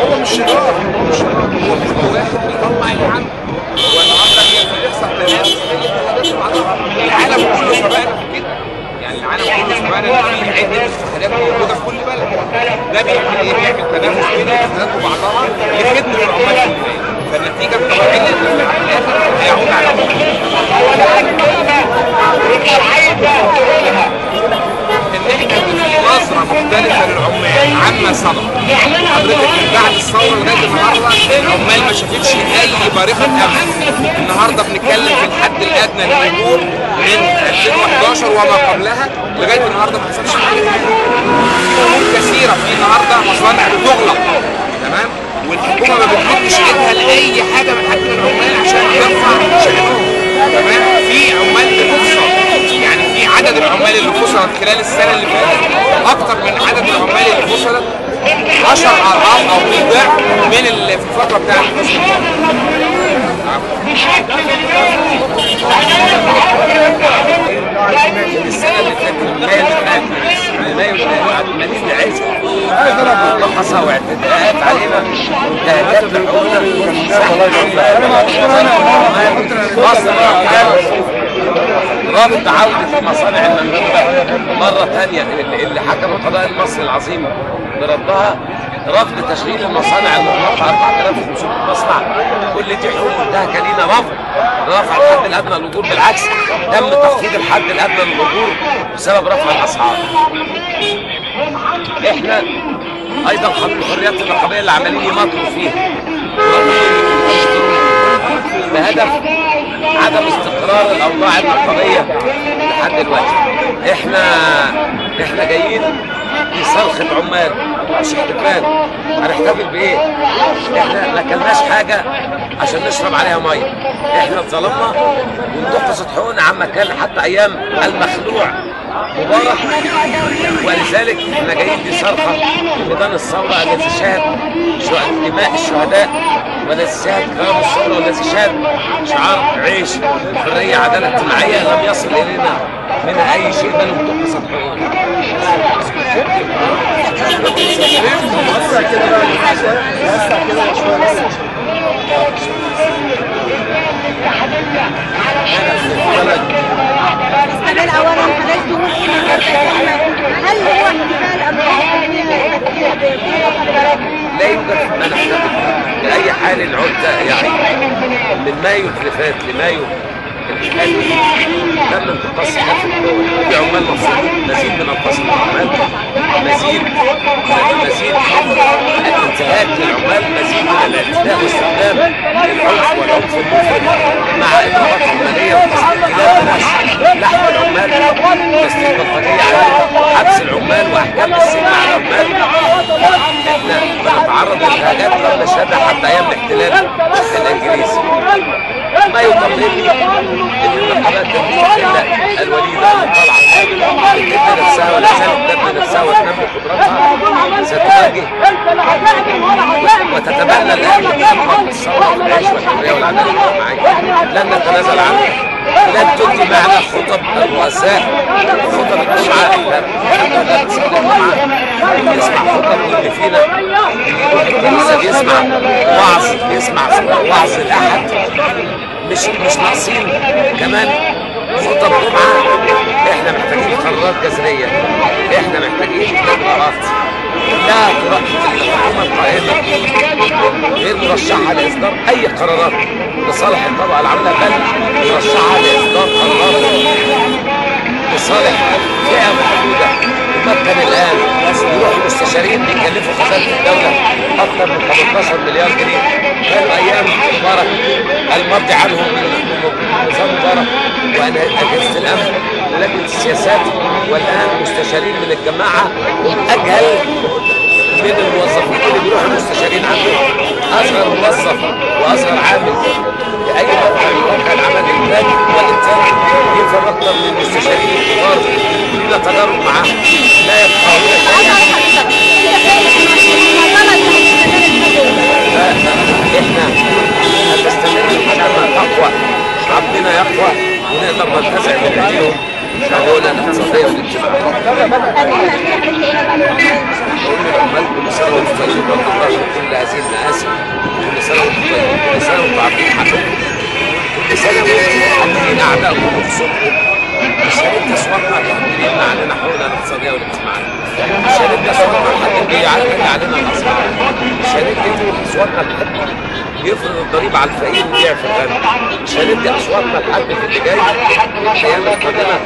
هو مش شرار، هو واحد بيطلع العالم. هو النهارده بيحصل تنافس العالم كله سبقنا في كده، يعني العالم كله سبقنا ان في عده اتحادات موجوده في كل بلد. ده بيعمل ايه؟ بيعمل تنافس بين الاتحادات وبعضها لخدمه العمال في البلاد، فالنتيجه الطبيعيه اللي في الاخر هيعود على ان احنا نظره مختلفه للعمال عما سبق. حضرتك من بعد الثوره لغايه النهارده العمال ما شافتش اي بارقه امل. النهارده بنتكلم في الحد الادنى للاجور من 2011 وما قبلها لغايه النهارده ما حصلش حاجه. امور كثيره في النهارده مصانع بتغلق، تمام؟ والحكومه ما بتحطش ايدها لاي حاجه من حق العمال عشان ترفع شأنهم، تمام؟ في عمال بتفصل، يعني في عدد العمال اللي فصلت خلال السنه اللي فاتت اكتر من عدد العمال اللي فصلت 10 اضعاف او ضعف من في الفتره بتاعت السنه اللي فاتت مايو مدينه عز نقصها واعتداءات علينا وانتهاكات لحقوقنا. رابط عودة المصانع الممنوعة مرة ثانية اللي حكم القضاء المصري العظيم بردها، رفض تشغيل المصانع المغلقة 4500 مصنع. كل دي حقوق منتهكة لينا. رفع الحد الأدنى للأجور، بالعكس تم تخفيض الحد الأدنى للأجور بسبب رفع الأسعار. احنا أيضا قانون الحريات النقابية اللي عمالين يماطلوا فيه بهدف عدم استقرار الاوضاع النقابيه لحد دلوقتي. احنا جايين بصرخه عمال مش احتفال. هنحتفل بايه؟ احنا ما كلناش حاجه عشان نشرب عليها ميه. احنا اتظلمنا وانتقصت حقوقنا عما كان حتى ايام المخلوع مبارك، ولذلك احنا جايين بصرخه في ميدان الثوره الذي شهد دماء الشهداء، والذي شهد كرام الثوره، والذي شهد شعار عيش حريه عداله اجتماعيه لم يصل الينا منها اي شيء بل انتقصت حقوقنا. استقبال اولا حضرتك تقول هل هو احتفال ام لا يوجد ما نحتفل باي حال. العده يعني من مايو اللي فات لمايو الحالي تم انتقاص كافه الدول. في عمال مفصولين، مزيد من انقاص العمال، مزيد الانتهاك للعمال، مزيد من الاعتداء واستخدام العنف والعنف المفرط مع اضرابات عماليه واستغلال لحم العمال، تسليم بلطجيه على حبس العمال واحكام السجن على العمال. احنا بنتعرض لانتهاكات لم نشهدها حتى ايام الاحتلال الانجليزي. ما يطمئني ان النقابات الوليده المطلعه تبني نفسها ولا زالت تبني نفسها وتنمي قدراتها ستواجه وتتبنى الان الثوره والعيش والحريه والعداله الاجتماعيه. لن نتنازل عنها. لن تدي معنا خطب الرؤساء خطب الجمعه يسمع خطب اللي فينا الكنيسه، بيسمع وعظ الاحد، مش ناقصين كمان خطب جمعه. احنا محتاجين قرارات جذريه، احنا محتاجين اجراءات لا الحكومه القائمه غير مرشحه لاصدار اي قرارات لصالح الطبقه العامله، بل مرشحه لاصدار قرارات لصالح فئه محدوده. ممكن الان يروح المستشارين بيكلفوا خزانه الدوله اكثر من 15 مليار جنيه. كانوا ايام مبارك المرضي عنهم نظام مبارك واجهزه الامن ولجنه السياسات، والان مستشارين من الجماعه هم اجهل من الموظفين اللي بيروحوا المستشارين عندهم. اصغر موظف واصغر عامل في اي موقع من مواقع العمل الانتاجي والانتاج ينفر اكثر من المستشارين الكبار. لنا تجارب معاه لا يبقى احنا هنستمر لحد ما تقوى عبدنا يقوى ونقدر ننتزع من ايديهم العمولة الاقتصادية والاجتماعية. العمال كل سنة وانتم طيبين كل هذه المآسي، كل سنة وانتم طيبين، كل سنة وانتم عارفين حقكم، كل سنة وانتم عارفين أعدائكم وخصومكم. مش هندي أصواتنا لحد بيمنع علينا حقوقنا الاقتصادية والاجتماعية، مش هندي أصواتنا لحد بيعلق علينا الأسعار، مش هندي أصواتنا لحد يفرض الضريبة على الفقير ويبيع في الغني، مش هندي أصواتنا لحد في اللي جاي الأيام القادمة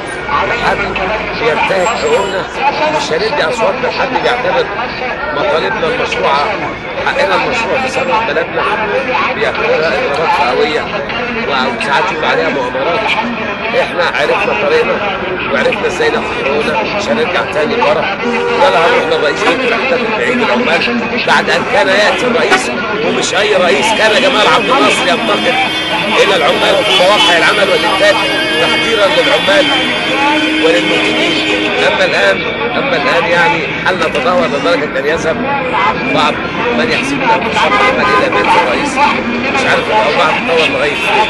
لحد بينتهك حقوقنا، مش هندي أصواتنا لحد بيعتبر مطالبنا المشروعة حقنا المشروع في ثروة بلدنا بيعتبرها إضرابات فئوية وساعات يبقى عليها مؤامرات. احنا عرفنا طريقنا وعرفنا ازاي ناخد حقوقنا، مش هنرجع تاني ورا ولا هنروح للرئيس ممكن احتفل بعيد العمال بعد ان كان ياتي الرئيس، ومش اي رئيس، كان جمال عبد الناصر ينتقل الى العمال في مواقع العمل والانتاج تحضيرا للعمال وللمنتجين. اما الان يعني حالنا تدهور لدرجه ان يذهب بعض من يحسبون المشروع العمل الى بيت الرئيس، مش عارف الاوضاع تتطور لغايه فين.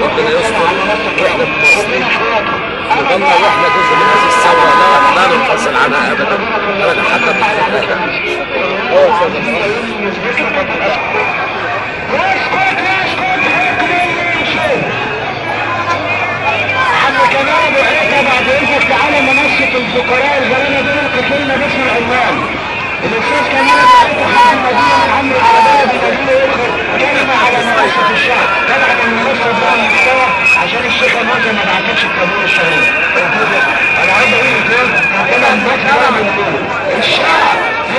ربنا يستر واحنا مواصلين نضلنا واحنا جزء من هذه الثوره لا ننفصل عنها ابدا حتى تحقق.